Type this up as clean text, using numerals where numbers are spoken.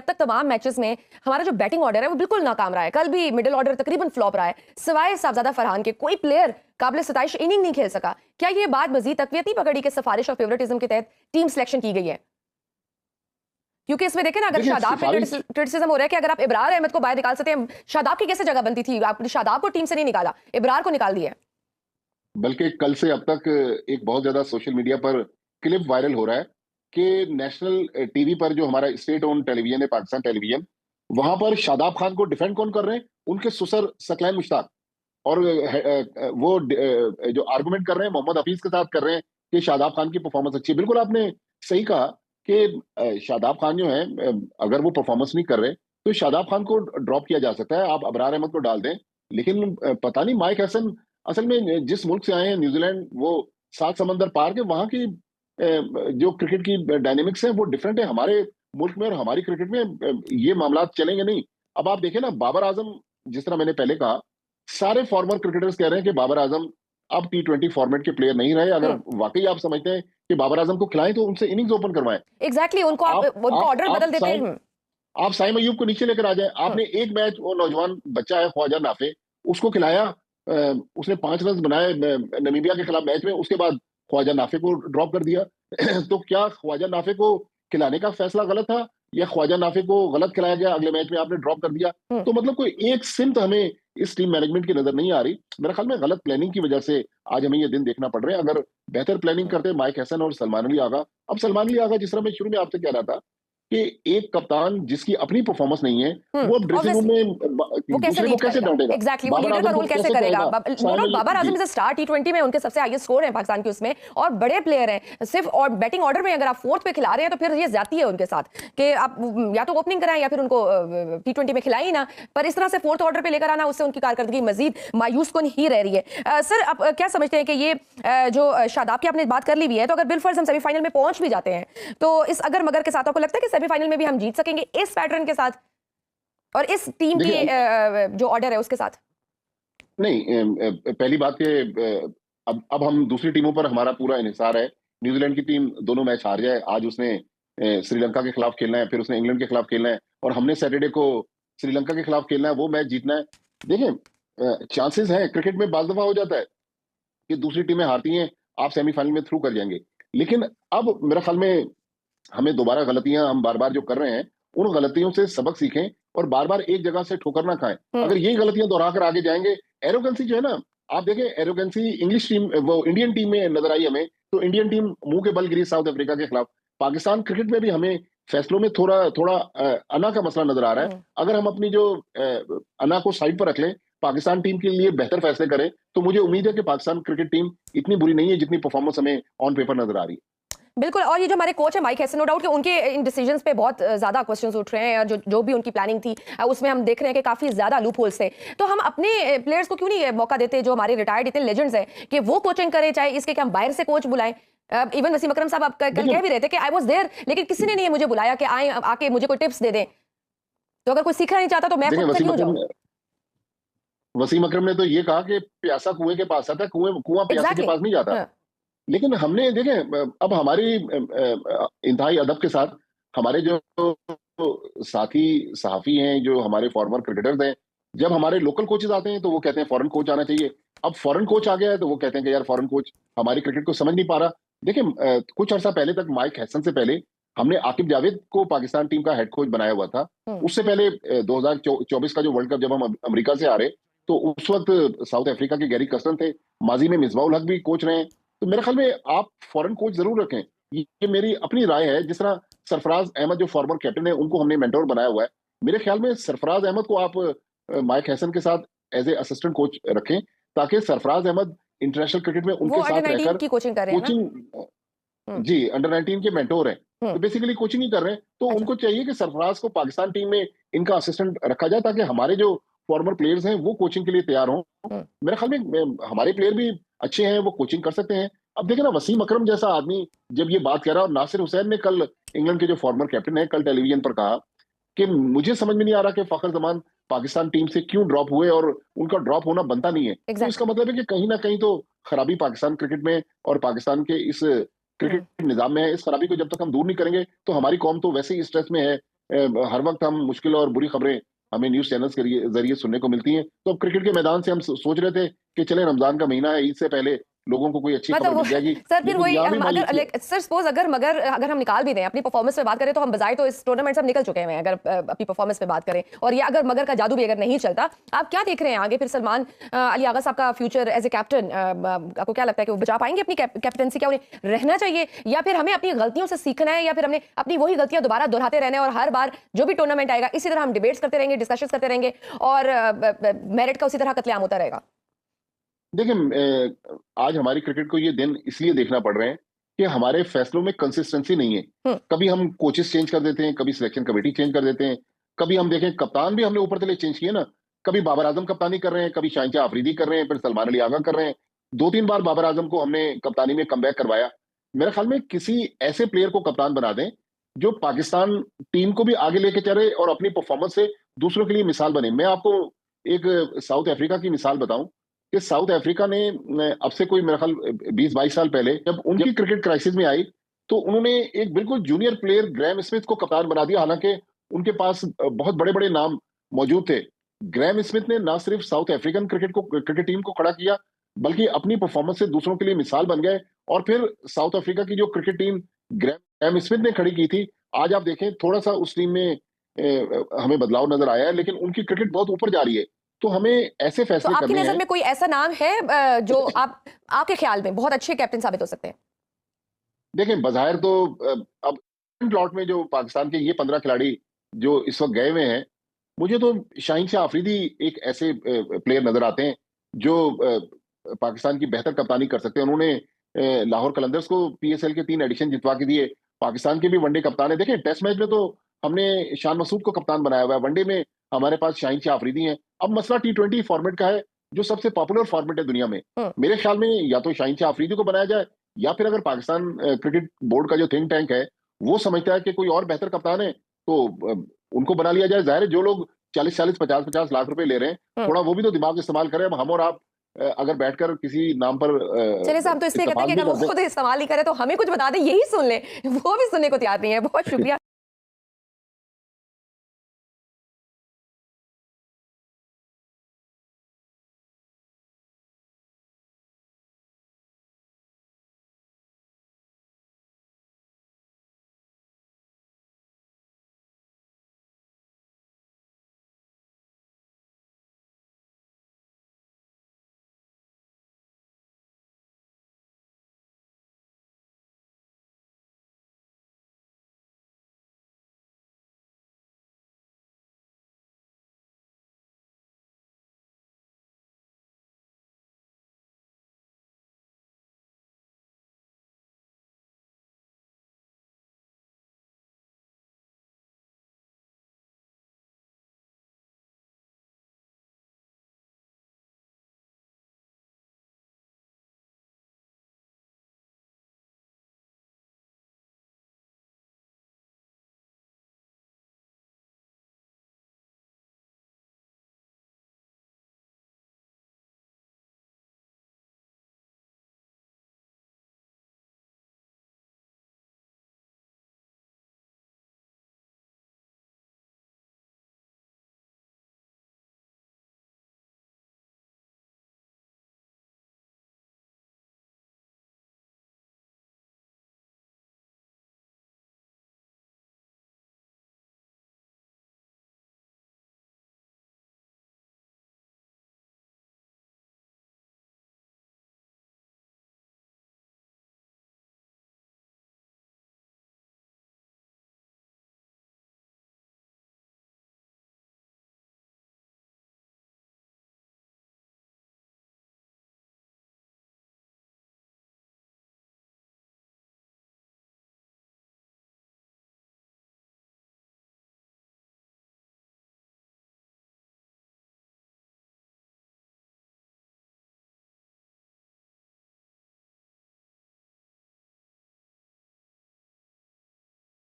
तक तमाम मैचेस में हमारा जो बैटिंग ऑर्डर है वो बिल्कुल नाकाम रहा है। कल भी मिडिल ऑर्डर तकरीबन फ्लॉप रहा है, सिवाय साहबजादा फरहान के कोई प्लेयर काबिल सताइश इनिंग नहीं खेल सका। क्या ये बात मजीद तकवीत नहीं पकड़ी कि सिफारिश और फेवरेटिज्म के तहत टीम सिलेक्शन की गई है? क्योंकि इसमें देखें ना, अगर शादाब पे क्रिटिसिज्म हो रहा है कि अगर आप इब्रार अहमद को बाहर निकाल सकते हैं, शादाब की कैसे जगह बनती थी? आपने शादाब को टीम से नहीं निकाला, इब्रार को निकाल दिया। बल्कि कल से अब तक एक बहुत ज्यादा सोशल मीडिया पर क्लिप वायरल हो रहा है कि नेशनल टीवी पर जो हमारा स्टेट ओन टेलीविजन है, पाकिस्तान टेलीविजन, वहां पर शादाब खान को डिफेंड कौन कर रहे हैं? उनके सुसर सकलैन मुश्ताक। और वो जो आर्गुमेंट कर रहे हैं मोहम्मद हफीज के साथ कर रहे हैं कि शादाब खान की परफॉर्मेंस अच्छी है। बिल्कुल आपने सही कहा कि शादाब खान जो है, अगर वो परफॉर्मेंस नहीं कर रहे तो शादाब खान को ड्रॉप किया जा सकता है, आप अबरार अहमद को डाल दें। लेकिन पता नहीं माइक हसन असल में जिस मुल्क से आए हैं, न्यूजीलैंड, वो सात समंदर पार के, वहां की जो क्रिकेट की डायनेमिक्स है वो डिफरेंट है हमारे मुल्क में, और हमारी क्रिकेट में ये मामला चलेंगे नहीं। अब आप देखें ना, बाबर आजम, जिस तरह मैंने पहले कहा, सारे फॉर्मर क्रिकेटर्स कह रहे हैं कि बाबर आजम अब T20 फॉर्मेट के प्लेयर नहीं रहे। अगर वाकई आप समझते हैं कि बाबर आजम को खिलाएं तो उनसे इनिंग्स ओपन करवाएं। एग्जैक्टली, उनको उनको ऑर्डर बदल देते हैं। आप साइम अयूब को नीचे लेकर आ जाए। आपने एक मैच, वो नौजवान बच्चा है ख्वाजा नाफे, उसको खिलाया, उसने 5 रन बनाए नमीबिया के खिलाफ मैच में, उसके बाद ख्वाजा नाफे को ड्रॉप कर दिया। तो क्या ख्वाजा नाफे को खिलाने का फैसला गलत था, या ख्वाजा नाफे को गलत खिलाया गया, अगले मैच में आपने ड्रॉप कर दिया? तो मतलब कोई एक सिमत हमें इस टीम मैनेजमेंट की नजर नहीं आ रही। मेरे ख्याल में गलत प्लानिंग की वजह से आज हमें ये दिन देखना पड़ रहे हैं। अगर बेहतर प्लानिंग करते माइक हसन और सलमान अली आगा, अब सलमान अली आगा, जिस तरह मैं शुरू में आपसे कह रहा था कि एक कप्तान जिसकी अपनी परफॉर्मेंस नहीं है, वो ड्रेसिंग रूम में दूसरे को कैसे डांटेगा? एग्जैक्टली, वो लीडर का रोल कैसे करेगा? Babar Azam is a star, T20 में उनके सबसे हाईएस्ट स्कोर है पाकिस्तान के उसमें, और बड़े प्लेयर हैं सिर्फ, और बैटिंग ऑर्डर में अगर आप फोर्थ पे खिला रहे हैं तो फिर ये ज्यादती है उनके साथ कि आप या तो ओपनिंग कराएं या फिर उनको T20 में खिलाएं ना। पर इस तरह से फोर्थ ऑर्डर पे लेकर आना, उससे उनकी कारकर्दगी मजीद मायूस कुन ही रह रही है। सर, आप क्या समझते हैं कि ये जो शादाब की आपने बात कर ली हुई है, तो अगर बिलफर्ज हम सेमीफाइनल में पहुंच भी जाते हैं तो इस अगर मगर के साथ आपको लगता है कि सेमीफाइनल में भी हम जीत सकेंगे इस पैटर्न के साथ और इस टीम की जो ऑर्डर है उसके साथ? नहीं, पहली बात के अब हम दूसरी टीमों पर हमारा पूरा इन्हिसार है। न्यूजीलैंड की टीम दोनों मैच हार जाए, आज उसने श्रीलंका के खिलाफ खेलना है, फिर उसने इंग्लैंड के खिलाफ खेलना है, और हमने सैटरडे को श्रीलंका के खिलाफ खेलना है, वो मैच जीतना है। देखिए, चांसेस हैं, क्रिकेट में बाल दफा हो जाता है कि दूसरी टीमें हारती हैं, आप सेमीफाइनल में थ्रू कर जाएंगे। लेकिन अब मेरे ख्याल में हमें दोबारा गलतियां हम बार बार जो कर रहे हैं, उन गलतियों से सबक सीखें और बार बार एक जगह से ठोकर ना खाएं। अगर यही गलतियां दोहरा कर आगे जाएंगे, एरोगेंसी जो है ना, आप देखें, एरोगेंसी इंग्लिश टीम, वो इंडियन टीम में नजर आई हमें, तो इंडियन टीम मुंह के बल गिरी साउथ अफ्रीका के खिलाफ। पाकिस्तान क्रिकेट में भी हमें फैसलों में थोड़ा थोड़ा अना का मसला नजर आ रहा है। अगर हम अपनी जो अना को साइड पर रख लें, पाकिस्तान टीम के लिए बेहतर फैसले करें, तो मुझे उम्मीद है कि पाकिस्तान क्रिकेट टीम इतनी बुरी नहीं है जितनी परफॉर्मेंस हमें ऑन पेपर नजर आ रही है। बिल्कुल, और ये जो हमारे कोच है माइक हैसन, नो डाउट कि उनके इन डिसीजंस पे बहुत ज्यादा क्वेश्चंस उठ रहे हैं, और जो भी उनकी प्लानिंग थी उसमें हम देख रहे हैं कि काफी ज्यादा लूप होल्स थे। तो हम अपने प्लेयर्स को क्यों नहीं मौका देते, जो हमारे रिटायर्ड इतने लेजेंड्स हैं, कि वो कोचिंग करें, चाहे इसके कि हम बाहर से कोच बुलाएं। इवन वसीम अकरम साहब आप कल कह भी रहे थे कि आई वाज देयर, लेकिन किसी ने नहीं मुझे बुलाया कि आए आके मुझे कोई टिप्स दे दें। तो अगर कोई सीखना नहीं चाहता तो मैं खुद से क्यों जाऊं? वसीम अकरम ने तो ये कहा कि प्यासा कुएं के पास आता है, कुआं प्यासे के पास नहीं जाता। लेकिन हमने देखें, अब हमारी इंतहाई अदब के साथ हमारे जो साथी सहाफी हैं, जो हमारे फॉर्मर क्रिकेटर्स हैं, जब हमारे लोकल कोचेज आते हैं तो वो कहते हैं फॉरेन कोच आना चाहिए। अब फॉरेन कोच आ गया है तो वो कहते हैं कि यार फॉरेन कोच हमारी क्रिकेट को समझ नहीं पा रहा। देखिए, कुछ अर्सा पहले तक माइक हैसन से पहले हमने आकिब जावेद को पाकिस्तान टीम का हेड कोच बनाया हुआ था। उससे पहले 2024 का जो वर्ल्ड कप जब हम अमेरिका से आ रहे, तो उस वक्त साउथ अफ्रीका के गैरी कर्स्टन थे, माजी में मिसबाउल हक भी कोच रहे हैं। तो मेरे ख्याल में आप फॉरेन कोच जरूर रखें, ये मेरी अपनी राय है। जिस तरह सरफराज अहमद जो फॉर्मर कैप्टन है, उनको हमने मेंटोर बनाया हुआ है। मेरे ख्याल में सरफराज अहमद को आप माइक हैसन के साथ एज ए असिस्टेंट कोच रखें, ताकि सरफराज अहमद इंटरनेशनल क्रिकेट में उनके साथ रहकर की कोचिंग कर रहे हैं कोचिंग, जी, अंडर-19 के मेंटोर हैं, तो बेसिकली कोचिंग ही कर रहे हैं। तो उनको चाहिए कि सरफराज को पाकिस्तान टीम में इनका असिस्टेंट रखा जाए, ताकि हमारे जो फॉर्मर प्लेयर्स हैं वो कोचिंग के लिए तैयार हों। मेरे ख्याल में हमारे प्लेयर भी अच्छे हैं, वो कोचिंग कर सकते हैं। अब देखें ना, वसीम अकरम जैसा आदमी जब ये बात कह रहा है, और नासिर हुसैन ने कल, इंग्लैंड के जो फॉर्मर कैप्टन है, कल टेलीविजन पर कहा कि मुझे समझ में नहीं आ रहा कि फखर जमान पाकिस्तान टीम से क्यों ड्रॉप हुए, और उनका ड्रॉप होना बनता नहीं है। तो इसका मतलब है कि कहीं ना कहीं तो खराबी पाकिस्तान क्रिकेट में और पाकिस्तान के इस क्रिकेट निजाम में है। इस खराबी को जब तक हम दूर नहीं करेंगे तो हमारी कौम तो वैसे ही स्ट्रेस में है। हर वक्त हम मुश्किल और बुरी खबरें हमें न्यूज चैनल्स के जरिए सुनने को मिलती हैं। तो अब क्रिकेट के मैदान से हम सोच रहे थे कि चले रमजान का महीना है, ईद से पहले लोगों को कोई अच्छी खबर मतलब मिल जाएगी। सर फिर लेकिन वही यहाँ भी हम मान अगर लीजिए, सर सपोज अगर हम निकाल भी दें अपनी परफॉर्मेंस पे बात करें तो हम बजाय तो इस टूर्नामेंट से हम निकल चुके हैं, अगर अपनी परफॉर्मेंस पे बात करें, और ये अगर मगर का जादू भी अगर नहीं चलता, आप क्या देख रहे हैं आगे फिर सलमान अली आगा साहब का फ्यूचर एज ए कैप्टन? आपको क्या लगता है कि वो बचा पाएंगे अपनी कैप्टनसी? क्या उन्हें रहना चाहिए, या फिर हमें अपनी गलतियों से सीखना है, या फिर हमने अपनी वही गलतियां दोबारा दोहराते रहना है और हर बार जो भी टूर्नामेंट आएगा इसी तरह हम डिबेट्स करते रहेंगे, डिस्कशन करते रहेंगे और मेरिट का उसी तरह कत्लेआम होता रहेगा? देखिए, आज हमारी क्रिकेट को ये दिन इसलिए देखना पड़ रहे हैं कि हमारे फैसलों में कंसिस्टेंसी नहीं है। कभी हम कोचेस चेंज कर देते हैं, कभी सिलेक्शन कमेटी चेंज कर देते हैं, कभी हम देखें कप्तान भी हमने ऊपर तले चेंज किए ना। कभी बाबर आजम कप्तानी कर रहे हैं, कभी शाहिन अफरीदी कर रहे हैं, फिर सलमान अली आगा कर रहे हैं। 2-3 बार बाबर आजम को हमने कप्तानी में कमबैक करवाया। मेरे ख्याल में किसी ऐसे प्लेयर को कप्तान बना दें जो पाकिस्तान टीम को भी आगे लेके चले और अपनी परफॉर्मेंस से दूसरों के लिए मिसाल बने। मैं आपको एक साउथ अफ्रीका की मिसाल बताऊं कि साउथ अफ्रीका ने अब से कोई मेरा ख्याल 20-22 साल पहले जब उनकी क्रिकेट क्राइसिस में आई, तो उन्होंने एक बिल्कुल जूनियर प्लेयर ग्रैम स्मिथ को कप्तान बना दिया, हालांकि उनके पास बहुत बड़े बड़े नाम मौजूद थे। ग्रैम स्मिथ ने ना सिर्फ साउथ अफ्रीकन क्रिकेट टीम को खड़ा किया, बल्कि अपनी परफॉर्मेंस से दूसरों के लिए मिसाल बन गए। और फिर साउथ अफ्रीका की जो क्रिकेट टीम ग्रैम स्मिथ ने खड़ी की थी, आज आप देखें थोड़ा सा उस टीम में हमें बदलाव नजर आया है, लेकिन उनकी क्रिकेट बहुत ऊपर जा रही है। तो हमें ऐसे तो फैसले आपकी करने नजर हैं। में कोई ऐसा नाम है जो आपके ख्याल में बहुत अच्छे कैप्टन साबित हो सकते हैं? देखें, बज़ाहिर तो अब लॉट में जो पाकिस्तान के ये 15 खिलाड़ी जो इस वक्त गए हुए हैं, मुझे तो शाहीन शाह अफरीदी एक ऐसे प्लेयर नजर आते हैं जो पाकिस्तान की बेहतर कप्तानी कर सकते हैं। उन्होंने लाहौर कलंदर्स को पीएसएल के 3 एडिशन जितवा के दिए। पाकिस्तान के भी वनडे कप्तान है। देखें, टेस्ट मैच में तो हमने शान मसूद को कप्तान बनाया हुआ है, वनडे में हमारे पास शाहीन शाह अफरीदी हैं। अब मसला T20 फॉर्मेट का है, जो सबसे पॉपुलर फॉर्मेट है दुनिया में। मेरे ख्याल में या तो शाहीन शाह अफरीदी को बनाया जाए, या फिर अगर पाकिस्तान क्रिकेट बोर्ड का जो थिंक टैंक है वो समझता है कि कोई और बेहतर कप्तान है, तो उनको बना लिया जाए। जाहिर है जो लोग 40-40, 50-50 लाख रुपए ले रहे हैं, थोड़ा वो भी तो दिमाग इस्तेमाल करें। अब हम और आप अगर बैठकर किसी नाम पर चलिए साहब, तो इसलिए कहते हैं इत्तेफाक कि भी अगर वो करते हैं। खुद इस्तेमाल नहीं करे तो हमें कुछ बता दें, यही सुन ले, वो भी सुनने को तैयार नहीं है। बहुत शुक्रिया।